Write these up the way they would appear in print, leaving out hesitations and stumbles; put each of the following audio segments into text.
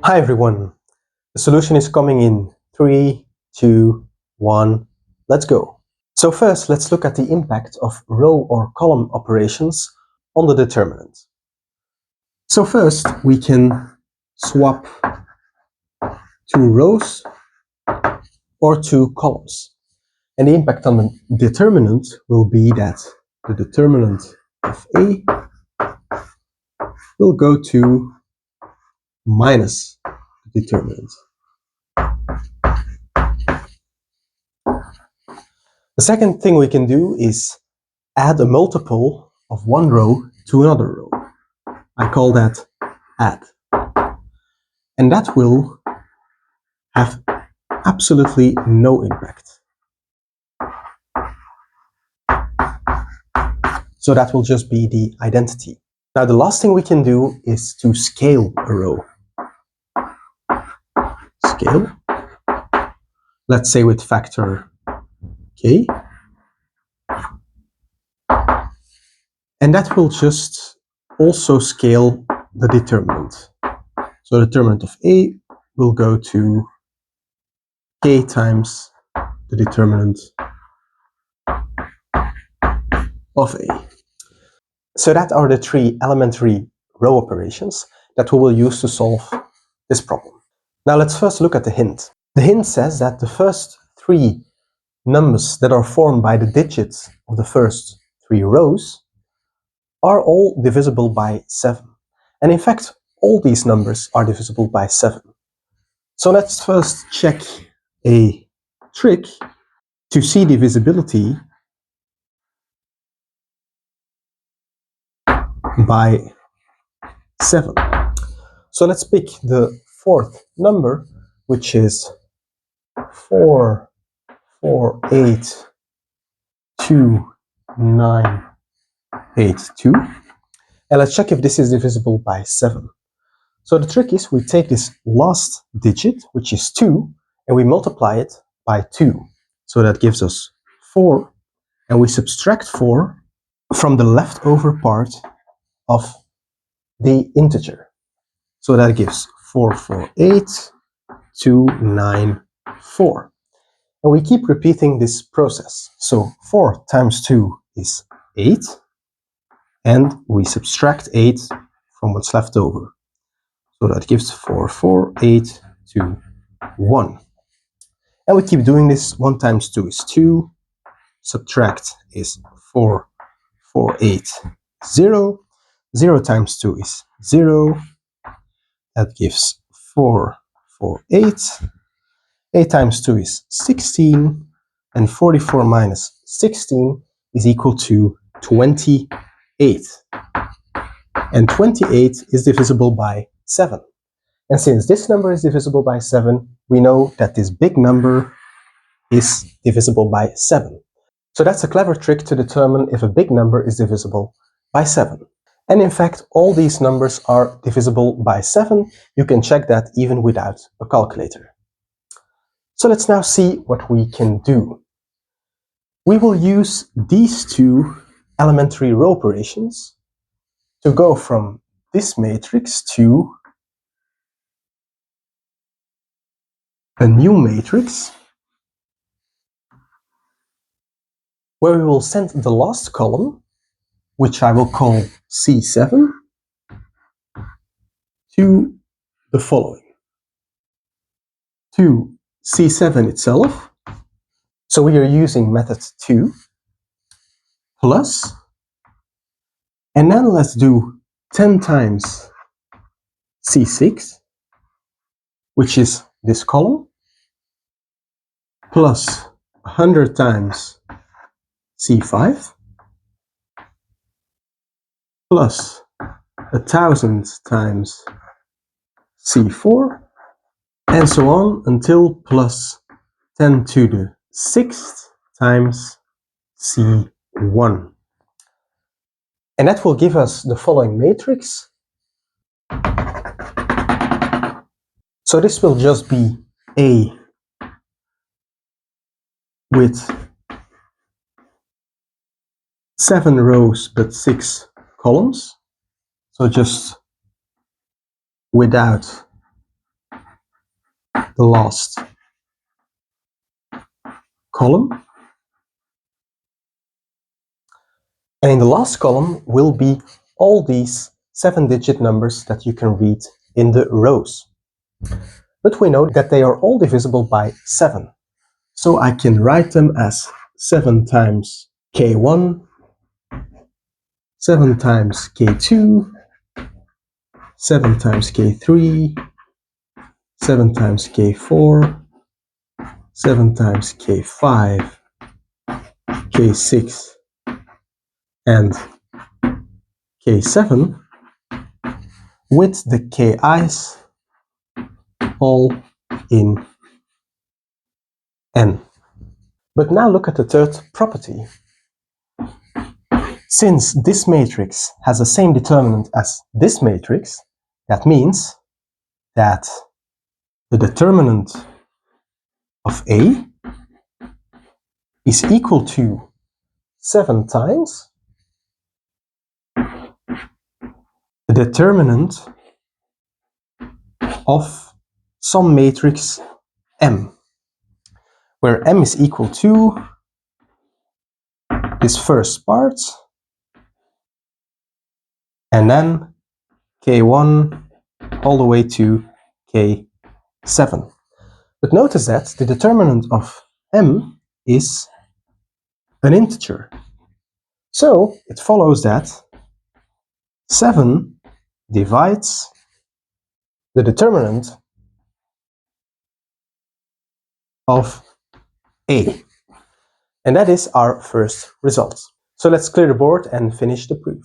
Hi everyone, the solution is coming in 3, 2, 1, let's go. So first let's look at the impact of row or column operations on the determinant. So first we can swap two rows or two columns. And the impact on the determinant will be that the determinant of A will go to minus the determinant. The second thing we can do is add a multiple of one row to another row. I call that add. And that will have absolutely no impact. So that will just be the identity. Now the last thing we can do is to scale a row. Scale. Let's say with factor k. And that will just also scale the determinant. So the determinant of A will go to k times the determinant of A. So that are the three elementary row operations that we will use to solve this problem. Now let's first look at the hint. The hint says that the first three numbers that are formed by the digits of the first three rows are all divisible by 7. And in fact, all these numbers are divisible by 7. So let's first check a trick to see divisibility by 7. So let's pick the fourth number, which is 4, 4, 8, 2, 9, 8, 2. And let's check if this is divisible by 7. So the trick is we take this last digit, which is 2, and we multiply it by 2. So that gives us 4, and we subtract 4 from the leftover part of the integer. So that gives 4, 4, 8, 2, 9, 4. And we keep repeating this process. So 4 times 2 is 8, and we subtract 8 from what's left over. So that gives 4, 4, 8, 2, 1. And we keep doing this. 1 times 2 is 2, subtract is 4, 4, 8, 0. 0 times 2 is 0. That gives 4, 4, 8. 8 times 2 is 16, and 44 minus 16 is equal to 28. And 28 is divisible by 7. And since this number is divisible by 7, we know that this big number is divisible by 7. So that's a clever trick to determine if a big number is divisible by 7. And in fact, all these numbers are divisible by 7. You can check that even without a calculator. So let's now see what we can do. We will use these two elementary row operations to go from this matrix to a new matrix where we will send the last column, which I will call C7, to the following. To C7 itself. So we are using method 2 plus, and then let's do 10 times C6, which is this column, plus 100 times C5, plus 1000 times C4, and so on until plus 10 to the 6th times C1. And that will give us the following matrix. So this will just be A with 7 rows but 6 columns. So just without the last column. And in the last column will be all these 7-digit numbers that you can read in the rows. But we know that they are all divisible by 7. So I can write them as 7 times k1, 7 times k2, 7 times k3, 7 times k4, 7 times k5, k6, and k7, with the ki's all in n. But now look at the third property. Since this matrix has the same determinant as this matrix, that means that the determinant of A is equal to 7 times the determinant of some matrix M, where M is equal to this first part, and then K1 all the way to K7. But notice that the determinant of M is an integer. So it follows that 7 divides the determinant of A. And that is our first result. So let's clear the board and finish the proof.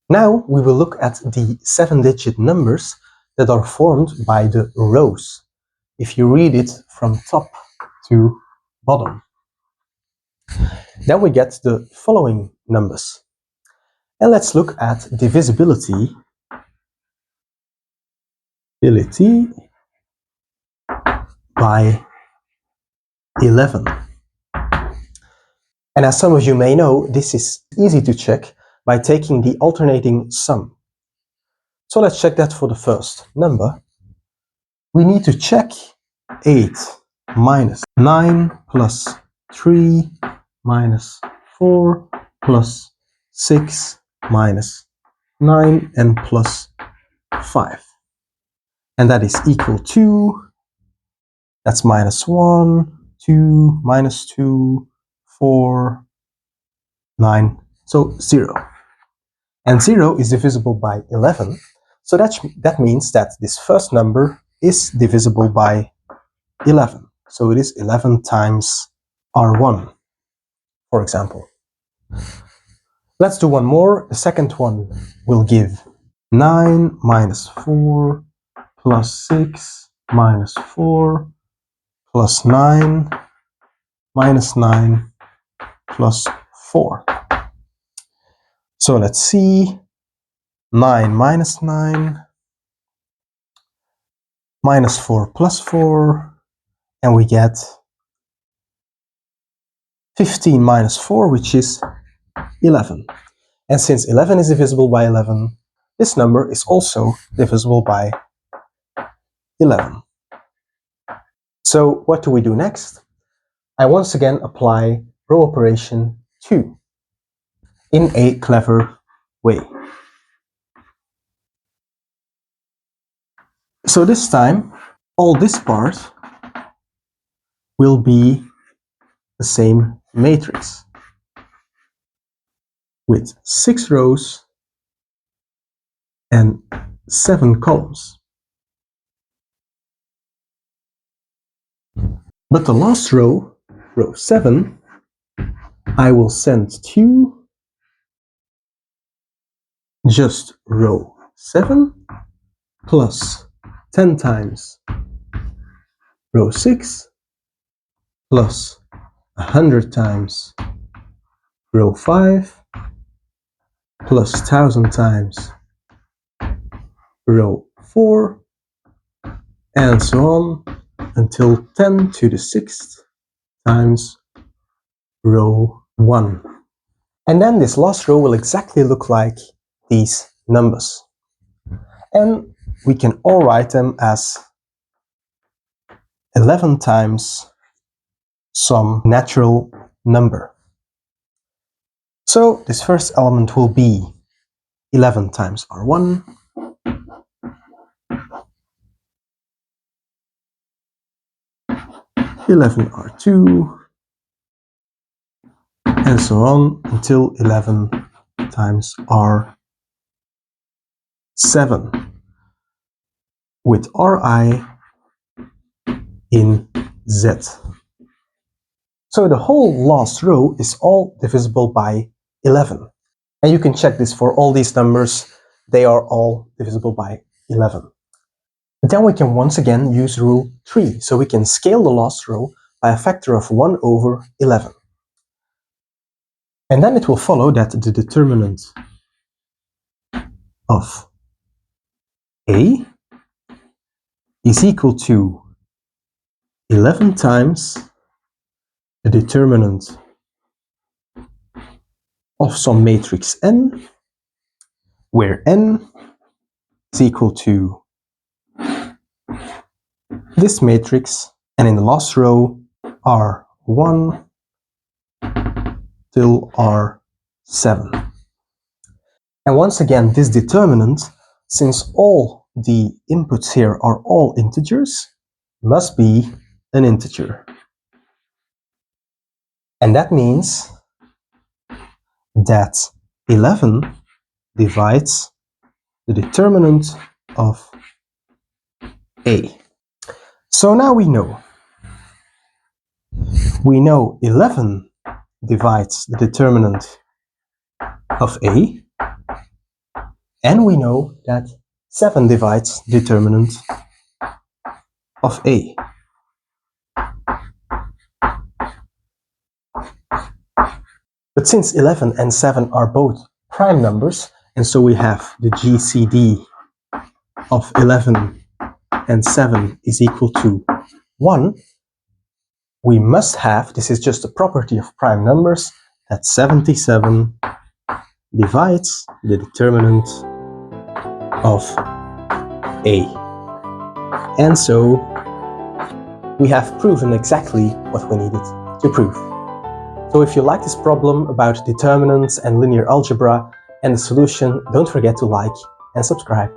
Now we will look at the 7-digit numbers that are formed by the rows, if you read it from top to bottom. Then we get the following numbers. And let's look at divisibility by 11. And as some of you may know, this is easy to check by taking the alternating sum. So let's check that for the first number. We need to check 8 minus 9 plus 3 minus 4 plus 6 minus 9 and plus 5. And that is equal to, that's minus 1, 2, minus 2, 4, 9, so 0. And 0 is divisible by 11, so that means that this first number is divisible by 11. So it is 11 times R1, for example. Let's do one more. The second one will give 9 minus 4 plus 6 minus 4 plus 9 minus 9 plus 4. So let's see. 9 minus 9 minus 4 plus 4, and we get 15 minus 4, which is 11. And since 11 is divisible by 11, this number is also divisible by 11. So what do we do next? I once again apply row operation 2 in a clever way. So this time, all this part will be the same matrix with 6 rows and 7 columns. But the last row, row 7, I will send to just row 7 plus 10 times row 6 plus 100 times row 5 plus 1000 times row 4, and so on until 10 to the 6th times row 1. And then this last row will exactly look like these numbers. And we can all write them as 11 times some natural number. So this first element will be 11 times R1, 11 R2, and so on until 11 times R7 with Ri in Z. So the whole last row is all divisible by 11. And you can check this for all these numbers. They are all divisible by 11. Then we can once again use rule 3. So we can scale the last row by a factor of 1 over 11. And then it will follow that the determinant of A is equal to 11 times the determinant of some matrix n, where n is equal to this matrix, and in the last row R1 till R7. And once again, this determinant, since all the inputs here are all integers, must be an integer. And that means that 11 divides the determinant of A. So now we know 11 divides the determinant of A, and we know that 7 divides the determinant of A. But since 11 and 7 are both prime numbers, and so we have the GCD of 11 and 7 is equal to 1, we must have, this is just a property of prime numbers, that 77 divides the determinant of A. And so we have proven exactly what we needed to prove. So if you like this problem about determinants and linear algebra and the solution, don't forget to like and subscribe.